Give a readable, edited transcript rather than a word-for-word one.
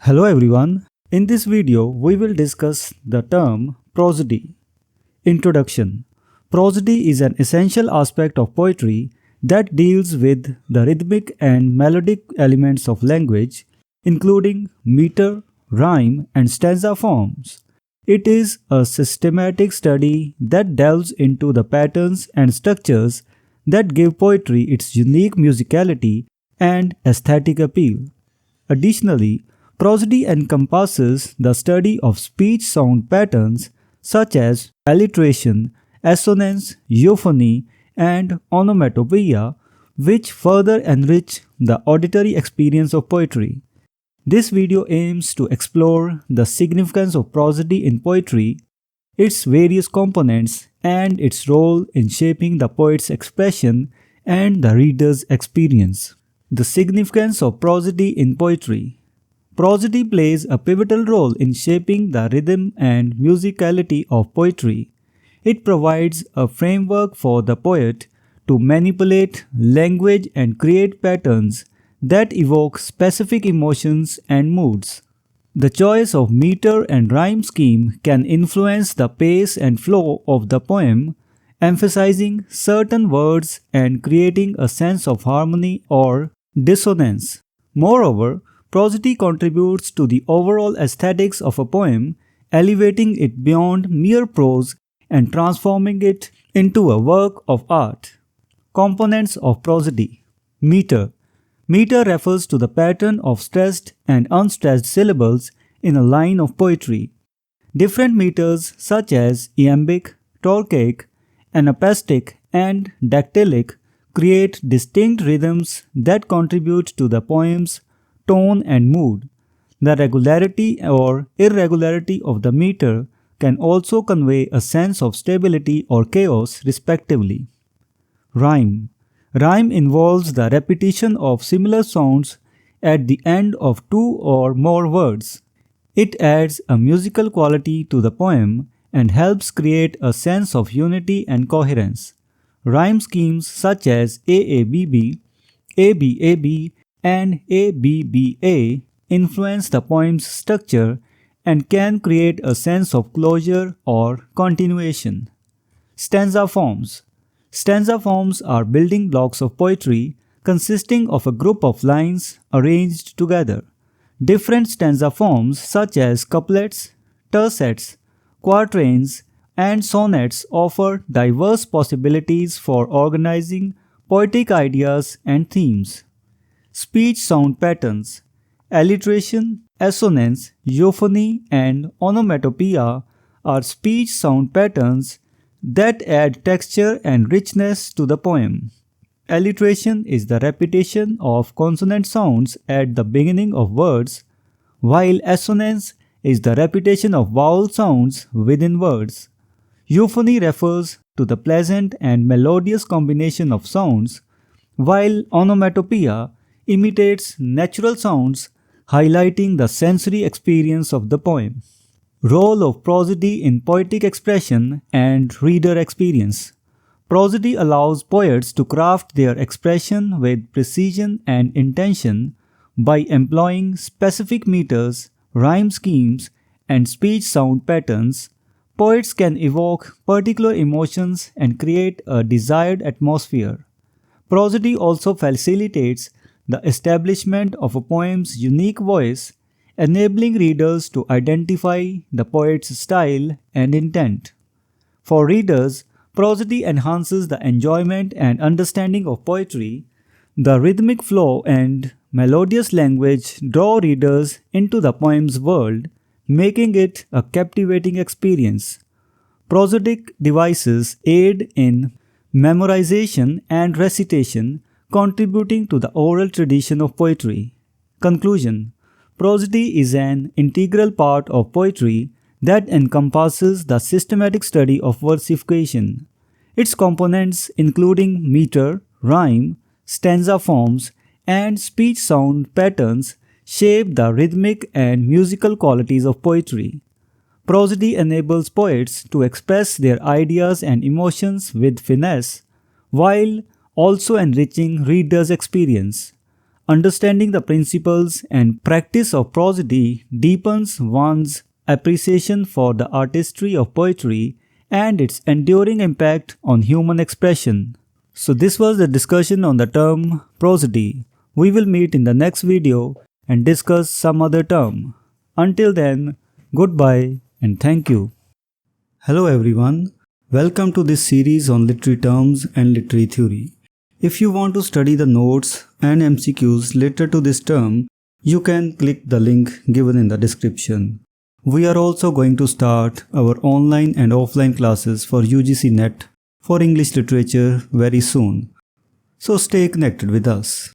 Hello everyone. In this video, we will discuss the term prosody. Introduction. Prosody is an essential aspect of poetry that deals with the rhythmic and melodic elements of language, including meter, rhyme, and stanza forms. It is a systematic study that delves into the patterns and structures that give poetry its unique musicality and aesthetic appeal. Additionally, prosody encompasses the study of speech sound patterns such as alliteration, assonance, euphony, and onomatopoeia, which further enrich the auditory experience of poetry. This video aims to explore the significance of prosody in poetry, its various components, and its role in shaping the poet's expression and the reader's experience. The significance of prosody in poetry. Prosody plays a pivotal role in shaping the rhythm and musicality of poetry. It provides a framework for the poet to manipulate language and create patterns that evoke specific emotions and moods. The choice of meter and rhyme scheme can influence the pace and flow of the poem, emphasizing certain words and creating a sense of harmony or dissonance. Moreover, prosody contributes to the overall aesthetics of a poem, elevating it beyond mere prose and transforming it into a work of art. Components of prosody. Meter. Meter refers to the pattern of stressed and unstressed syllables in a line of poetry. Different meters such as iambic, torquaic, anapestic, and dactylic create distinct rhythms that contribute to the poem's tone and mood. The regularity or irregularity of the meter can also convey a sense of stability or chaos, respectively. Rhyme. Rhyme involves the repetition of similar sounds at the end of two or more words. It adds a musical quality to the poem and helps create a sense of unity and coherence. Rhyme schemes such as AABB, ABAB, and ABBA influence the poem's structure and can create a sense of closure or continuation. Stanza forms. Stanza forms are building blocks of poetry consisting of a group of lines arranged together. Different stanza forms such as couplets, tercets, quatrains, and sonnets offer diverse possibilities for organizing poetic ideas and themes. Speech sound patterns. Alliteration, assonance, euphony, and onomatopoeia are speech sound patterns that add texture and richness to the poem. Alliteration is the repetition of consonant sounds at the beginning of words, while assonance is the repetition of vowel sounds within words. Euphony refers to the pleasant and melodious combination of sounds, while onomatopoeia imitates natural sounds, highlighting the sensory experience of the poem. Role of prosody in poetic expression and reader experience. Prosody allows poets to craft their expression with precision and intention by employing specific meters, rhyme schemes, and speech sound patterns. Poets can evoke particular emotions and create a desired atmosphere. Prosody also facilitates the establishment of a poem's unique voice, enabling readers to identify the poet's style and intent. For readers, prosody enhances the enjoyment and understanding of poetry. The rhythmic flow and melodious language draw readers into the poem's world, making it a captivating experience. Prosodic devices aid in memorization and recitation, contributing to the oral tradition of poetry. Conclusion. Prosody is an integral part of poetry that encompasses the systematic study of versification. Its components, including meter, rhyme, stanza forms, and speech sound patterns, shape the rhythmic and musical qualities of poetry. Prosody enables poets to express their ideas and emotions with finesse, while also enriching readers' experience. Understanding the principles and practice of prosody deepens one's appreciation for the artistry of poetry and its enduring impact on human expression. So this was the discussion on the term prosody. We will meet in the next video and discuss some other term. Until then, goodbye and thank you. Hello everyone, welcome to this series on literary terms and literary theory. If you want to study the notes and MCQs related to this term, you can click the link given in the description. We are also going to start our online and offline classes for UGC NET for English literature very soon. So stay connected with us.